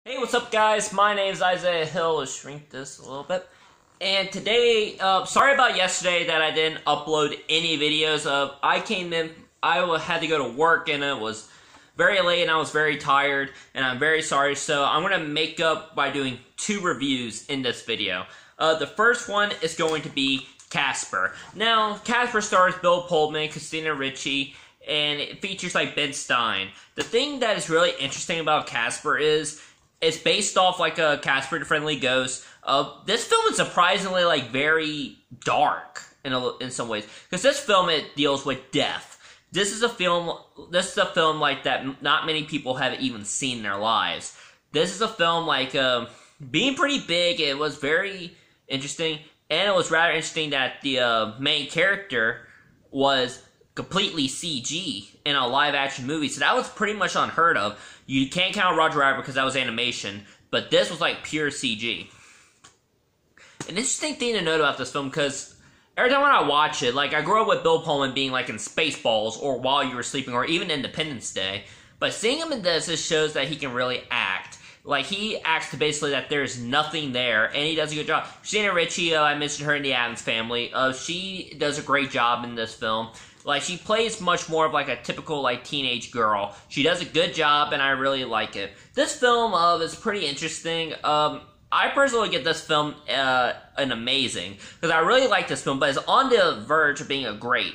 Hey, what's up guys? My name is Isaiah Hill. Let's shrink this a little bit. And today, sorry about yesterday that I didn't upload any videos. I came in, I had to go to work and it was very late and I was very tired and I'm very sorry. So I'm going to make up by doing two reviews in this video. The first one is going to be Casper. Now, Casper stars Bill Pullman, Christina Ricci, and it features like Ben Stein. The thing that is really interesting about Casper is it's based off like a Casper the Friendly Ghost. This film is surprisingly like very dark in some ways, because this film it deals with death. This is a film like that not many people have even seen in their lives. This is a film like being pretty big. It was very interesting, and it was rather interesting that the main character was completely CG in a live-action movie, so that was pretty much unheard of. You can't count Roger Rabbit because that was animation, but this was like pure CG. An interesting thing to note about this film, because every time when I watch it, like I grew up with Bill Pullman being like in Spaceballs or While You Were Sleeping or even Independence Day, but seeing him in this, it shows that he can really act. Like, he acts to basically that there's nothing there, and he does a good job. Christina Ricci, I mentioned her in The Addams Family. She does a great job in this film. Like, she plays much more of like a typical like teenage girl. She does a good job, and I really like it. This film is pretty interesting. I personally get this film an amazing, because I really like this film, but it's on the verge of being a great.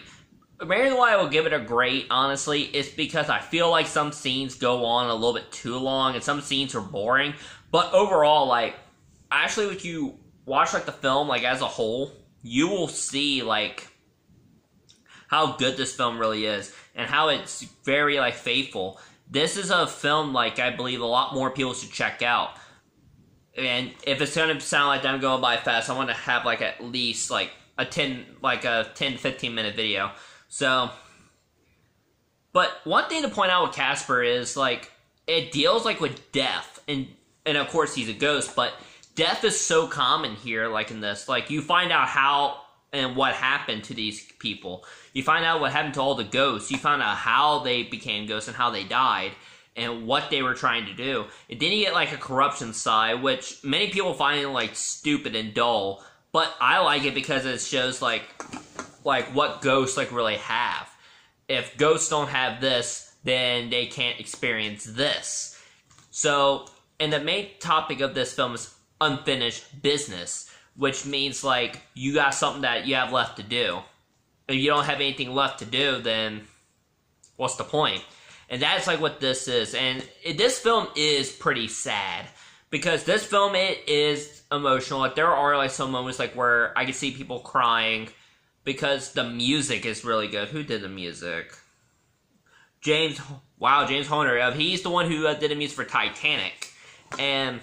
The main reason why I will give it a great, honestly, is because I feel like some scenes go on a little bit too long, and some scenes are boring. But overall, like, actually, if you watch like the film like as a whole, you will see like how good this film really is, and how it's very like faithful. This is a film like I believe a lot more people should check out. And if it's gonna sound like I'm going by fast, I want to have like at least like a 10 to 15 minute video. So, but one thing to point out with Casper is like it deals like with death, and of course he's a ghost, but death is so common here. Like in this, like you find out how and what happened to these people. You find out what happened to all the ghosts. You find out how they became ghosts and how they died and what they were trying to do. And then you get like a corruption side, which many people find like stupid and dull, but I like it because it shows like what ghosts like really have. If ghosts don't have this, then they can't experience this. So, and the main topic of this film is unfinished business, which means like you got something that you have left to do. If you don't have anything left to do, then what's the point? And that's like what this is. And this film is pretty sad, because this film, it is emotional. Like there are like some moments like where I can see people crying, because the music is really good. Who did the music? James Horner. He's the one who did the music for Titanic. And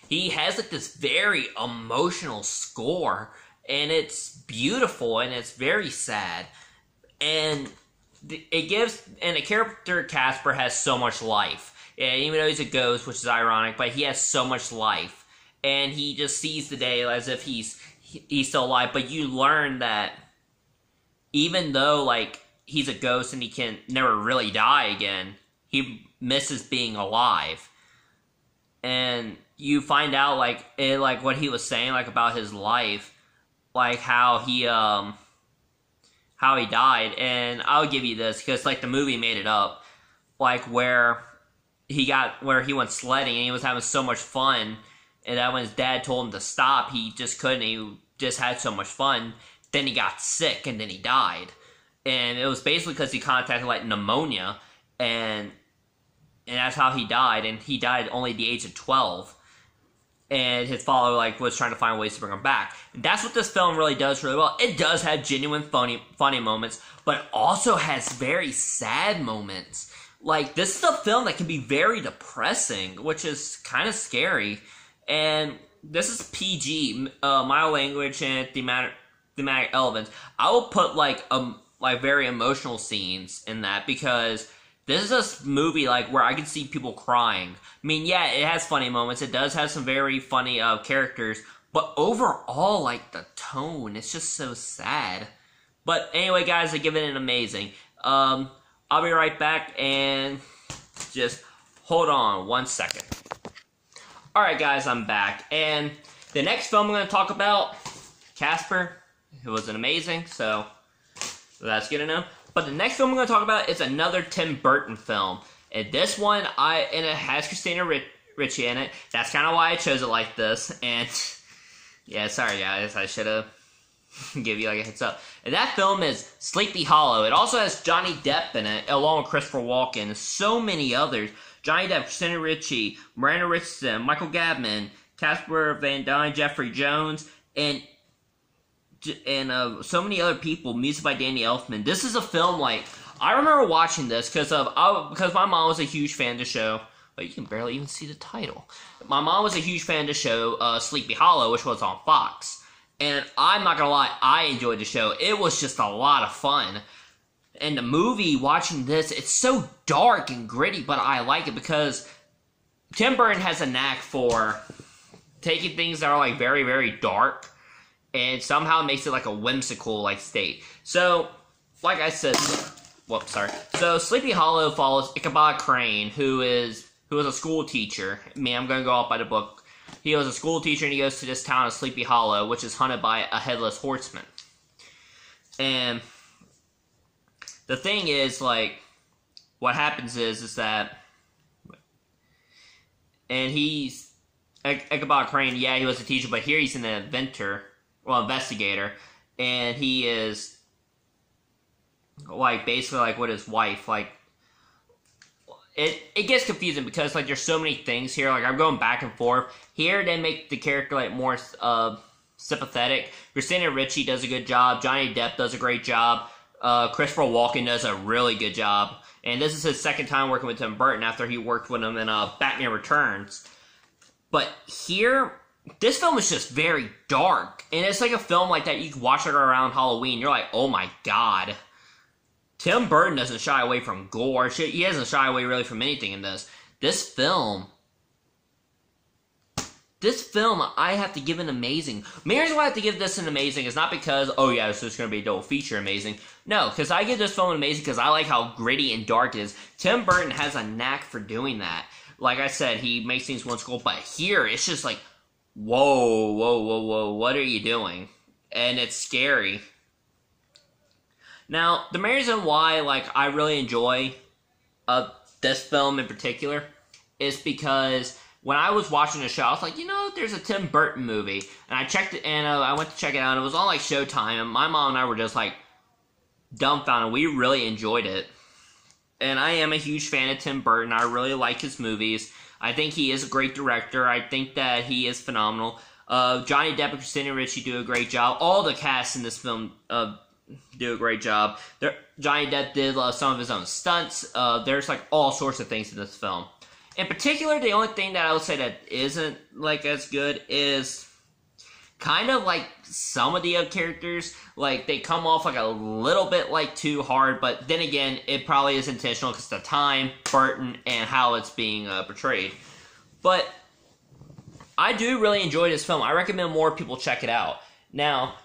he has like this very emotional score, and it's beautiful, and it's very sad. And it gives, and the character Casper has so much life. And even though he's a ghost, which is ironic, but he has so much life. And he just sees the day as if he's still alive, but you learn that even though like he's a ghost and he can never really die again, he misses being alive. And you find out like what he was saying like about his life, like how he died. And I'll give you this because like the movie made it up, like where he went sledding and he was having so much fun, and that when his dad told him to stop, he just couldn't. He just had so much fun. Then he got sick, and then he died. And it was basically because he contacted like pneumonia, and that's how he died. And he died only at the age of 12. And his father like was trying to find ways to bring him back. And that's what this film really does really well. It does have genuine funny moments, but it also has very sad moments. Like, this is a film that can be very depressing, which is kind of scary. And this is PG, mild language and thematic elements. I will put like very emotional scenes in that, because this is a movie like where I can see people crying. I mean, yeah, it has funny moments. It does have some very funny characters, but overall, like the tone, it's just so sad. But anyway, guys, I give it an amazing. I'll be right back, and just hold on 1 second. Alright guys, I'm back, and the next film I'm going to talk about, Casper, it was amazing, so that's good to know. But the next film I'm going to talk about is another Tim Burton film, and this one, it has Christina Ricci in it. That's kind of why I chose it like this, and yeah, sorry guys, I should have give you like a heads up. And that film is Sleepy Hollow. It also has Johnny Depp in it, along with Christopher Walken, and so many others. Johnny Depp, Christina Ricci, Miranda Richardson, Michael Gabman, Casper Van Dien, Jeffrey Jones, and so many other people. Music by Danny Elfman. This is a film like I remember watching this because my mom was a huge fan of the show. But you can barely even see the title. My mom was a huge fan of the show Sleepy Hollow, which was on Fox. And I'm not gonna lie, I enjoyed the show. It was just a lot of fun. And the movie, watching this, it's so dark and gritty, but I like it because Tim Burton has a knack for taking things that are like very, very dark and somehow makes it like a whimsical like state. So, like I said, whoops, sorry. So, Sleepy Hollow follows Ichabod Crane, who was a school teacher. I'm gonna go off by the book. He was a school teacher and he goes to this town of Sleepy Hollow, which is hunted by a headless horseman. And the thing is, like, what happens is that, and he's, Ichabod Crane, yeah, he was a teacher, but here he's an investigator, and he is, like, basically, like, with his wife, like, it gets confusing because, like, there's so many things here, like, I'm going back and forth. Here, they make the character, like, more, sympathetic. Christina Ricci does a good job, Johnny Depp does a great job, Christopher Walken does a really good job. And this is his second time working with Tim Burton after he worked with him in Batman Returns. But here, this film is just very dark. And it's like a film like that you can watch it around Halloween. You're like, oh my god. Tim Burton doesn't shy away from gore. He doesn't shy away really from anything in this. This film, I have to give an amazing. Main reason why I have to give this an amazing is not because, oh yeah, so it's going to be a double feature amazing. No, because I give this film an amazing because I like how gritty and dark it is. Tim Burton has a knack for doing that. Like I said, he makes things whimsical, but here, it's just like, whoa, whoa, whoa, whoa, what are you doing? And it's scary. Now, the main reason why, like, I really enjoy this film in particular is because when I was watching the show, I was like, you know, there's a Tim Burton movie. And I checked it, and I went to check it out, and it was on, like, Showtime, and my mom and I were just, like, dumbfounded. We really enjoyed it. And I am a huge fan of Tim Burton. I really like his movies. I think he is a great director. I think that he is phenomenal. Johnny Depp and Christina Ricci do a great job. All the cast in this film do a great job. Johnny Depp did some of his own stunts. There's, like, all sorts of things in this film. In particular, the only thing that I would say that isn't, like, as good is kind of, like, some of the other characters, like, they come off, like, a little bit, like, too hard, but then again, it probably is intentional because the time, Burton, and how it's being portrayed. But I do really enjoy this film. I recommend more people check it out. Now,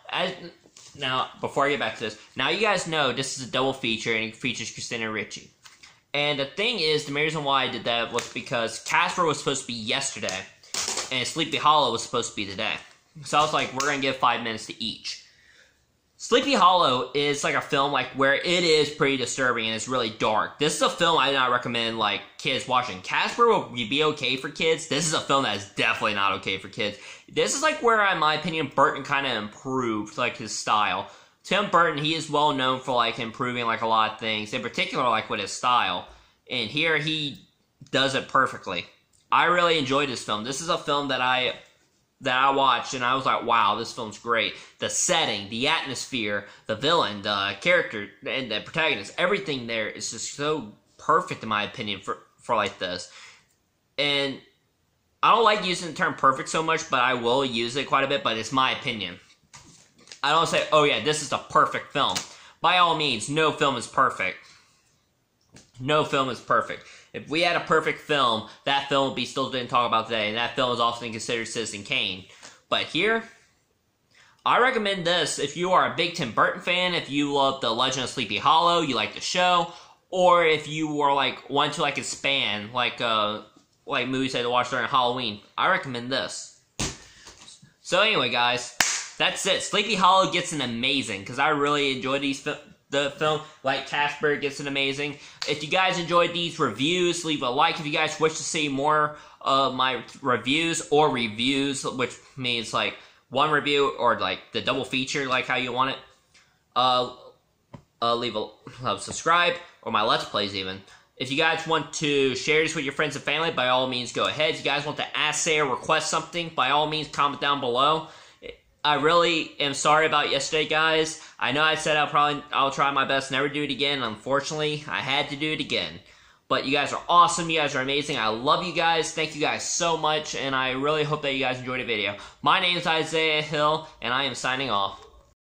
before I get back to this, now you guys know this is a double feature, and it features Christina Ricci. And the thing is, the main reason why I did that was because Casper was supposed to be yesterday, and Sleepy Hollow was supposed to be today. So I was like, we're going to give 5 minutes to each. Sleepy Hollow is like a film like where it is pretty disturbing and it's really dark. This is a film I do not recommend like kids watching. Casper will be okay for kids. This is a film that is definitely not okay for kids. This is like where, in my opinion, Burton kind of improved like his style. Tim Burton, he is well known for like improving like a lot of things, in particular like with his style. And here he does it perfectly. I really enjoyed this film. This is a film that I watched and I was like, wow, this film's great. The setting, the atmosphere, the villain, the character, and the protagonist, everything there is just so perfect in my opinion for like this. And I don't like using the term perfect so much, but I will use it quite a bit, but it's my opinion. I don't say, oh yeah, this is a perfect film. By all means, no film is perfect. No film is perfect. If we had a perfect film, that film would be still didn't talk about today, and that film is often considered Citizen Kane. But here, I recommend this if you are a big Tim Burton fan, if you love The Legend of Sleepy Hollow, you like the show, or if you were like want to like expand, like like movies I had to watch during Halloween, I recommend this. So anyway, guys, that's it. Sleepy Hollow gets an amazing, because I really enjoyed the film. Like Casper gets an amazing. If you guys enjoyed these reviews, leave a like. If you guys wish to see more of my reviews or reviews, which means like one review or like the double feature, like how you want it, leave a subscribe, or my Let's Plays even. If you guys want to share this with your friends and family, by all means go ahead. If you guys want to ask, say, or request something, by all means comment down below. I really am sorry about yesterday, guys. I know I said I'll try my best to never do it again. Unfortunately, I had to do it again. But you guys are awesome. You guys are amazing. I love you guys. Thank you guys so much, and I really hope that you guys enjoyed the video. My name is Isaiah Hill, and I am signing off.